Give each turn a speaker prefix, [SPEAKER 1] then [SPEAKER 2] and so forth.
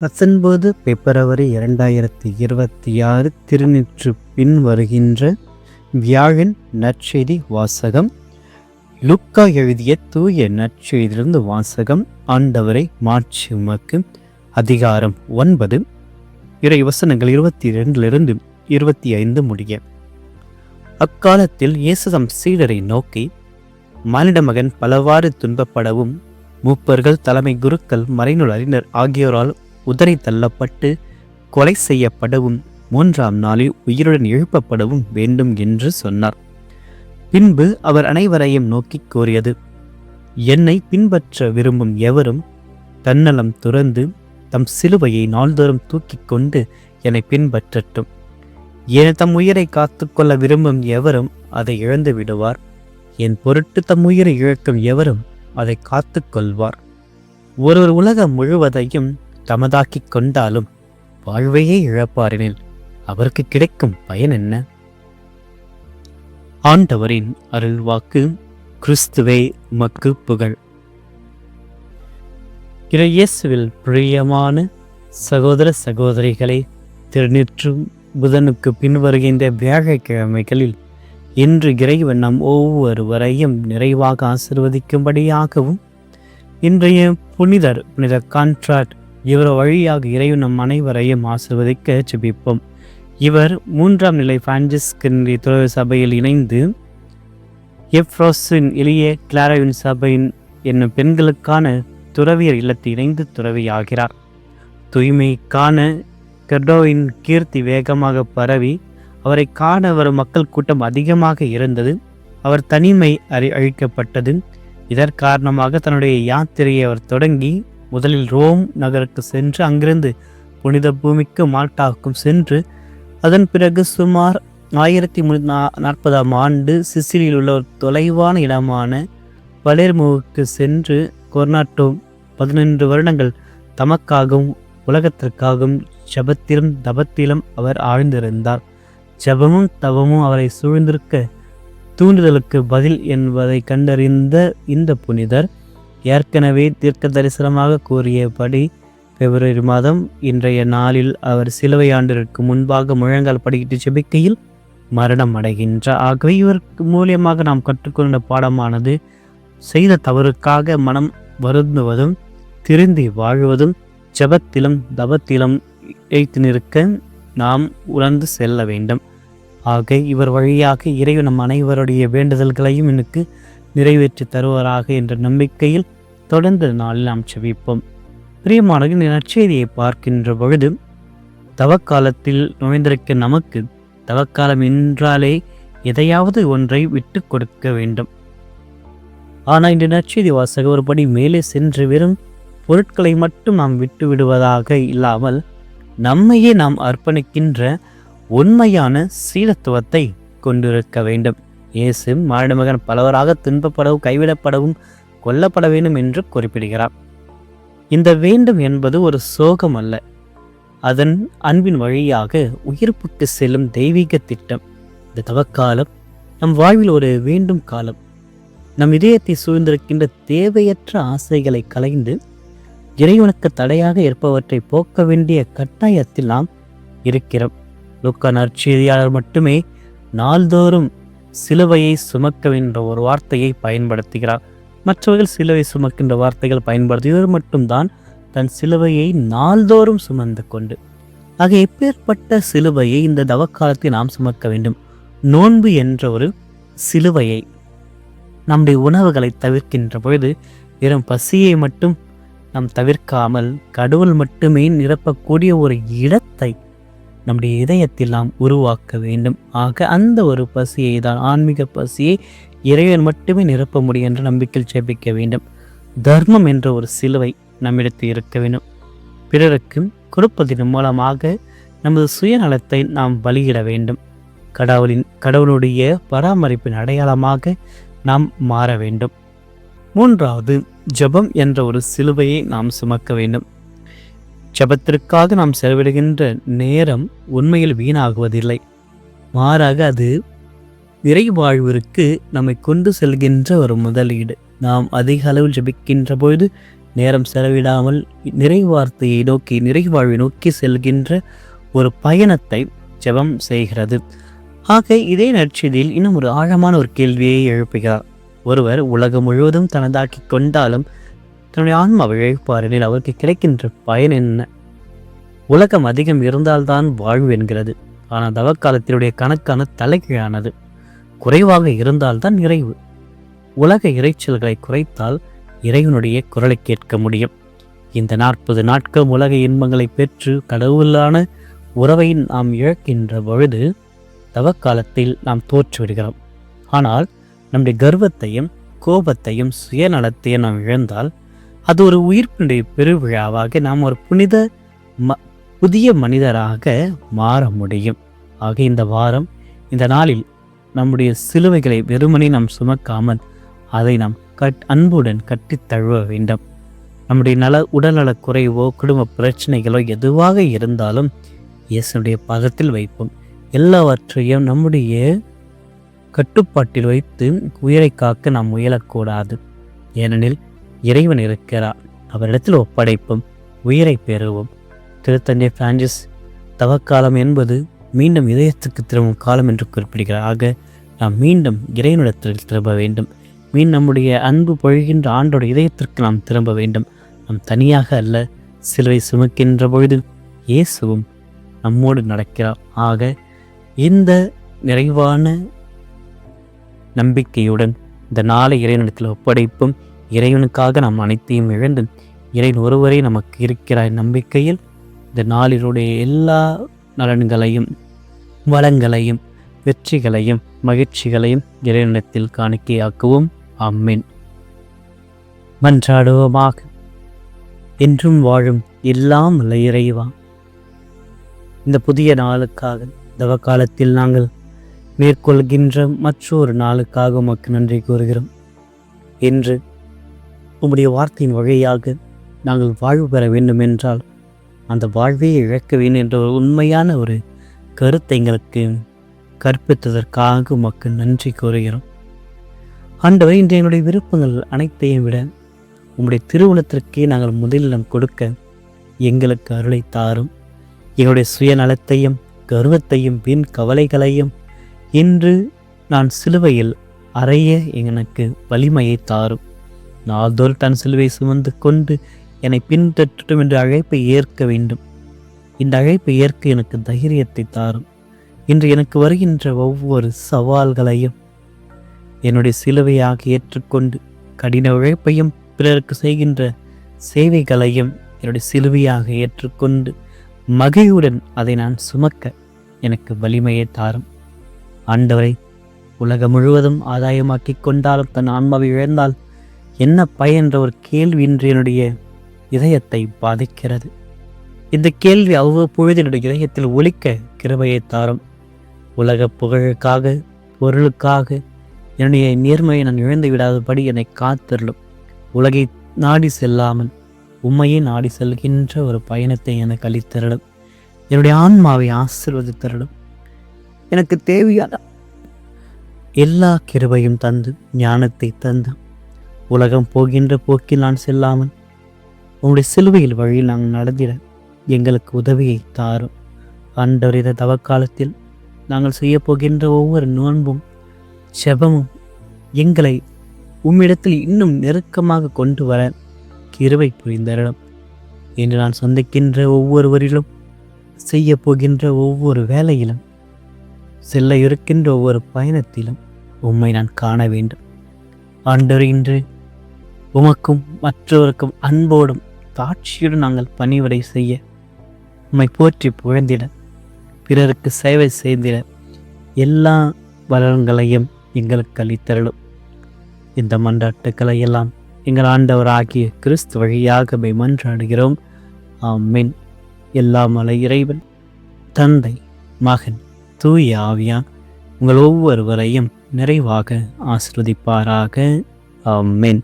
[SPEAKER 1] 19 பிப்ரவரி 2026 திருநீற்று பின் வருகின்ற வியாழன் நற்செய்தி வாசகம். லூக்கா எழுதிய தூய நற்செய்தியிலிருந்து வாசகம். ஆண்டவரை மாட்சி உமக்கு. அதிகாரம் 9, இறை வசனங்கள் 22 25 முடிய. அக்காலத்தில் இயேசு தம் சீடரை நோக்கி, மானிட மகன் பலவாறு துன்பப்படவும், மூப்பர்கள், தலைமை குருக்கள், மறைநூல் அறிஞர் ஆகியோரால் உதறி தள்ளப்பட்டு கொலை செய்யப்படவும், 3ஆம் நாளில் உயிருடன் எழுப்பப்படவும் வேண்டும் என்று சொன்னார். பின்பு அவர் அனைவரையும் நோக்கி கூறியது, என்னை பின்பற்ற விரும்பும் எவரும் தன்னலம் துறந்து தம் சிலுவையை நாள்தோறும் தூக்கிக் கொண்டு என்னை பின்பற்றட்டும். என் தம் உயிரை காத்துக்கொள்ள விரும்பும் எவரும் அதை இழந்து விடுவார். என் பொருட்டு தம் உயிரை இழக்கும் எவரும் அதை காத்து கொள்வார். ஒருவர் உலகம் முழுவதையும் தமதாக்கிக் கொண்டாலும் வாழ்வையே இழப்பாரெனில் அவருக்கு கிடைக்கும் பயன் என்ன? ஆண்டவரின் அருள்வாக்கு. கிறிஸ்துவே உமக்கு புகழ். இயேசுவில் பிரியமான சகோதர சகோதரிகளை, திருநீற்று புதனுக்கு பின்வருகின்ற வியாழக்கிழமைகளில் இன்று இறைவன் நம் ஒவ்வொருவரையும் நிறைவாக ஆசிர்வதிக்கும்படியாகவும், இன்றைய புனித கான்ட்ராக்ட் இவர் வழியாக இறைவன் நம் அனைவரையும் ஆசிர்வதிக்க ஜெபிப்போம். இவர் 3ஆம் நிலை பிரான்சிஸ்கன் துறவி சபையில் இணைந்து எப்ரோஸின் எளிய கிளாரவின் சபையின் என்னும் பெண்களுக்கான துறவியர் இல்லத்தில் இணைந்து துறவியாகிறார். தூய்மைக்கான கெர்டோவின் கீர்த்தி வேகமாக பரவி அவரை காண வரும் மக்கள் கூட்டம் அதிகமாக இருந்தது. அவர் தனிமை அழிக்கப்பட்டது. இதன் காரணமாக தன்னுடைய யாத்திரையை அவர் தொடங்கி முதலில் ரோம் நகருக்கு சென்று அங்கிருந்து புனித பூமிக்கு மால்டாவுக்கும் சென்று, அதன் பிறகு சுமார் 1340ஆம் ஆண்டு சிசிலியில் உள்ள ஒரு தொலைவான இடமான பலேர்மோவுக்கு சென்று கொர்னாட்டோ 11 வருடங்கள் தமக்காகவும் உலகத்திற்காகவும் ஜபத்திலும் தபத்திலும் அவர் ஆழ்ந்திருந்தார். ஜபமும் தவமும் அவரை சூழ்ந்திருக்க தூண்டுதலுக்கு பதில் என்பதை கண்டறிந்த இந்த புனிதர் ஏற்கனவே தீர்க்க தரிசனமாக கூறியபடி பிப்ரவரி மாதம் இன்றைய நாளில் அவர் சிலுவை ஆண்டிற்கு முன்பாக முழங்கால் படிக்கிட்டு ஜெபிக்கையில் மரணம் அடைகின்றார். ஆகவே இவருக்கு மூலியமாக நாம் கற்றுக்கொண்ட பாடமானது, செய்த தவறுக்காக மனம் வருந்துவதும் திருந்தி வாழ்வதும் ஜபத்திலும் தபத்திலும் இழைத்து நிற்க நாம் உணர்ந்து செல்ல வேண்டும். ஆக இவர் வழியாக இறைவன் நம் அனைவருடைய வேண்டுதல்களையும் எனக்கு நிறைவேற்றி தருவாராக என்ற நம்பிக்கையில் தொடர்ந்த நாளில் நாம் செபிப்போம். பிரியமானவர்கள், இந்த நற்செய்தியை பார்க்கின்ற பொழுது தவக்காலத்தில் நுழைந்திருக்க நமக்கு தவக்காலம் என்றாலே எதையாவது ஒன்றை விட்டு கொடுக்க வேண்டும். ஆனால் இந்த நற்செய்தி வாசக ஒருபடி மேலே சென்று வெறும் பொருட்களை மட்டும் நாம் விட்டு விடுவதாக இல்லாமல் நம்மையே நாம் அர்ப்பணிக்கின்ற உண்மையான சீலத்துவத்தை கொண்டிருக்க வேண்டும். இயேசு மானிட மகன் பலவராக துன்பப்படவும் கைவிடப்படவும் கொல்லப்பட வேண்டும் என்று குறிப்பிடுகிறார். இந்த வேண்டும் என்பது ஒரு சோகம் அல்ல, அதன் அன்பின் வழியாக உயிர்ப்புக்கு செல்லும் தெய்வீக திட்டம். இந்த தவக்காலம் நம் வாழ்வில் ஒரு வேண்டும் காலம். நம் இதயத்தை சூழ்ந்திருக்கின்ற தேவையற்ற ஆசைகளை களைந்து இறைவனுக்கு தடையாக இருப்பவற்றை போக்க வேண்டிய கட்டாயத்தில் நாம் இருக்கிறோம். லூக்கா நற்செய்தியாளர் மட்டுமே நாள்தோறும் சிலுவையை சுமக்க என்ற ஒரு வார்த்தையை பயன்படுத்துகிறார். மற்றவர்கள் சிலுவை சுமக்கின்ற வார்த்தைகள் பயன்படுத்தி, இவர் மட்டும்தான் தன் சிலுவையை நாள்தோறும் சுமந்து கொண்டு. ஆக எப்பேற்பட்ட சிலுவையை இந்த தவக்காலத்தில் நாம் சுமக்க வேண்டும்? நோன்பு என்ற ஒரு சிலுவையை. நம்முடைய உணவுகளை தவிர்க்கின்ற பொழுது வெறும் பசியை மட்டும் நாம் தவிர்க்காமல் கடவுள் மட்டுமே நிரப்பக்கூடிய ஒரு இடத்தை நம்முடைய இதயத்தில் நாம் உருவாக்க வேண்டும். ஆக அந்த ஒரு பசியை தான், ஆன்மீக பசியை இறைவன் மட்டுமே நிரப்ப முடியும் என்ற நம்பிக்கையில் ஜெபிக்க வேண்டும். தர்மம் என்ற ஒரு சிலுவை நம்மிடத்தில் இருக்க வேண்டும். பிறருக்கு கொடுப்பதன் மூலமாக நமது சுயநலத்தை நாம் பலியிட வேண்டும். கடவுளுடைய பராமரிப்பின் அடையாளமாக நாம் மாற வேண்டும். 3வது, ஜபம் என்ற ஒரு சிலுவையை நாம் சுமக்க வேண்டும். ஜபத்திற்காக நாம் செலவிடுகின்ற நேரம் உண்மையில் வீணாகுவதில்லை, மாறாக அது நிறைவாழ்விற்கு நம்மை கொண்டு செல்கின்ற ஒரு முதலீடு. நாம் அதிக அளவில் ஜபிக்கின்ற பொழுது நேரம் செலவிடாமல் நிறைவார்த்தையை நோக்கி, நிறைவாழ்வை நோக்கி செல்கின்ற ஒரு பயணத்தை ஜெபம் செய்கிறது. ஆக இதே நற்செய்தியில் இன்னும் ஒரு ஆழமான ஒரு கேள்வியை எழுப்புகிறார். ஒருவர் உலகம் முழுவதும் தனதாக்கி கொண்டாலும் தன்னுடைய ஆன்மாவை இழப்பாரெனில் அவருக்கு கிடைக்கின்ற பயன் என்ன? உலகம் அதிகம் இருந்தால்தான் வாழ்வு என்கிறது. ஆனால் தவக்காலத்தினுடைய கணக்கான தலைகீழானது. குறைவாக இருந்தால்தான் நிறைவு. உலக இறைச்சல்களை குறைத்தால் இறைவனுடைய குரலை கேட்க முடியும். இந்த 40 நாட்கள் உலக இன்பங்களை பெற்று கடவுளான உறவை நாம் இழக்கின்ற பொழுது தவக்காலத்தில் நாம் தோற்றுவிடுகிறோம். ஆனால் நம்முடைய கர்வத்தையும் கோபத்தையும் சுயநலத்தையும் நாம் இழந்தால் அது ஒரு உயிர்ப்பினுடைய பெருவிழாவாக நாம் ஒரு புதிய மனிதராக மாற முடியும். ஆக இந்த வாரம், இந்த நாளில் நம்முடைய சிலுவைகளை வெறுமனே நாம் சுமக்காமல் அதை நாம் அன்புடன் கட்டித் தழுவ வேண்டும். நம்முடைய உடல்நலக் குறைவோ குடும்ப பிரச்சனைகளோ எதுவாக இருந்தாலும் இயேசுடைய பாதத்தில் வைப்போம். எல்லாவற்றையும் நம்முடைய கட்டுப்பாட்டில் வைத்து உயிரை காக்க நாம் முயலக்கூடாது. ஏனெனில் இறைவன் இருக்கிறார். அவரிடத்தில் ஒப்படைப்போம், உயிரை பெறுவோம். திருத்தந்தை பிரான்சிஸ் தவக்காலம் என்பது மீண்டும் இதயத்துக்கு திரும்பும் காலம் என்று குறிப்பிடுகிறார். ஆக நாம் மீண்டும் இறைவனிடத்தில் திரும்ப வேண்டும். நம்முடைய அன்பு பொழிகின்ற ஆண்டோட இதயத்திற்கு நாம் திரும்ப வேண்டும். நாம் தனியாக அல்ல, சிலுவை சுமக்கின்ற பொழுது இயேசுவும் நம்மோடு நடக்கிறார். ஆக இந்த நிறைவான நம்பிக்கையுடன் இந்த நாளை இறைவனிடத்தில் ஒப்படைப்பும். இறைவனுக்காக நாம் அனைத்தையும் இழந்து இறைவன் ஒருவரே நமக்கு இருக்கிறார் நம்பிக்கையில் இந்த நாளினுடைய எல்லா நலன்களையும் வளங்களையும் வெற்றிகளையும் மகிழ்ச்சிகளையும் இறைவனிடத்தில் காணிக்கையாக்குவோம். ஆமென். மன்றாடுவோமாக. என்றும் வாழும் எல்லாம் வல்ல இறைவா, இந்த புதிய நாளுக்காக தவக்காலத்தில் நாங்கள் மேற்கொள்கின்ற மற்றொரு நாளுக்காக உமக்கு நன்றி கூறுகிறோம். என்று உம்முடைய வார்த்தையின் வழியாக நாங்கள் வாழ்வு பெற வேண்டும் என்றால் அந்த வாழ்வையை இழக்க வேண்டும் என்ற ஒரு உண்மையான ஒரு கருத்தை எங்களுக்கு கற்பித்ததற்காக உமக்கு நன்றி கூறுகிறோம். ஆண்டவரே, இன்று எங்களுடைய விருப்பங்கள் அனைத்தையும் விட உம்முடைய திருவுளத்திற்கே நாங்கள் முதலிடம் கொடுக்க எங்களுக்கு அருளை தாரும். எங்களுடைய சுயநலத்தையும் கர்வத்தையும் வீண் கவலைகளையும் இன்று நான் சிலுவையில் அறைய எனக்கு வலிமையை தாரும். நாள்தோறும் தன் சிலுவை சுமந்து கொண்டு என்னை பின்பற்றட்டும் என்ற அழைப்பை ஏற்க வேண்டும். இந்த அழைப்பை ஏற்க எனக்கு தைரியத்தை தாரும். இன்று எனக்கு வருகின்ற ஒவ்வொரு சவால்களையும் என்னுடைய சிலுவையாக ஏற்றுக்கொண்டு கடின உழைப்பையும் பிறருக்கு செய்கின்ற சேவைகளையும் என்னுடைய சிலுவையாக ஏற்றுக்கொண்டு மகிழ்வுடன் அதை நான் சுமக்க எனக்கு வலிமையை தாரும். ஆண்டவரை, உலகம் முழுவதும் ஆதாயமாக்கி கொண்டாலும் தன் ஆன்மாவை இழந்தால் என்ன பயன் என்ற ஒரு கேள்வி இன்று என்னுடைய இதயத்தை பாதிக்கிறது. இந்த கேள்வி அவ்வப்பொழுது என்னுடைய இதயத்தில் ஒலிக்க கிருபையை தாரும். உலக புகழுக்காக பொருளுக்காக என்னுடைய நேர்மையை நான் இழந்து விடாதபடி என்னை காத்தருளும். உலகை நாடி செல்லாமல் உம்மையை நாடி செல்கின்ற ஒரு பயணத்தை எனக்கு அளித்தருளும். என்னுடைய ஆன்மாவை ஆசீர்வதித்தருளும். எனக்கு தேவையான எல்லா கிருபையும் தந்து ஞானத்தை தந்து உலகம் போகின்ற போக்கில் நான் செல்லாமல் உங்களுடைய சிலுவையில் வழியில் நாங்கள் நடந்திட எங்களுக்கு உதவியை தாரும். ஆண்டவர், இந்த தவக்காலத்தில் நாங்கள் செய்ய போகின்ற ஒவ்வொரு நோன்பும் செபமும் எங்களை உம்மிடத்தில் இன்னும் நெருக்கமாக கொண்டு வர கிருபை புரிந்தருளும். என்று நான் சந்திக்கின்ற ஒவ்வொருவரிலும், செய்ய போகின்ற ஒவ்வொரு வேலையிலும், செல்ல இருக்கின்ற ஒவ்வொரு பயணத்திலும் உம்மை நான் காண வேண்டும். ஆண்டவர், இன்று உமக்கும் மற்றவருக்கும் அன்போடும் தாட்சியுடன் நாங்கள் பணிவிடை செய்ய, உம்மை போற்றி புகழ்ந்திட, பிறருக்கு சேவை செய்திட எல்லா வளங்களையும் எங்களுக்கு அளித்தருளும். இந்த மன்றாட்டுக்களை எல்லாம் எங்கள் ஆண்டவர் ஆகிய கிறிஸ்து வழியாக மன்றாடுகிறோம். ஆமென். எல்லாம் வல்ல இறைவன், தந்தை, மகன், தூய ஆவியார் உங்கள் ஒவ்வொருவரையும் நிறைவாக ஆசீர்வதிப்பாராக. ஆமென்.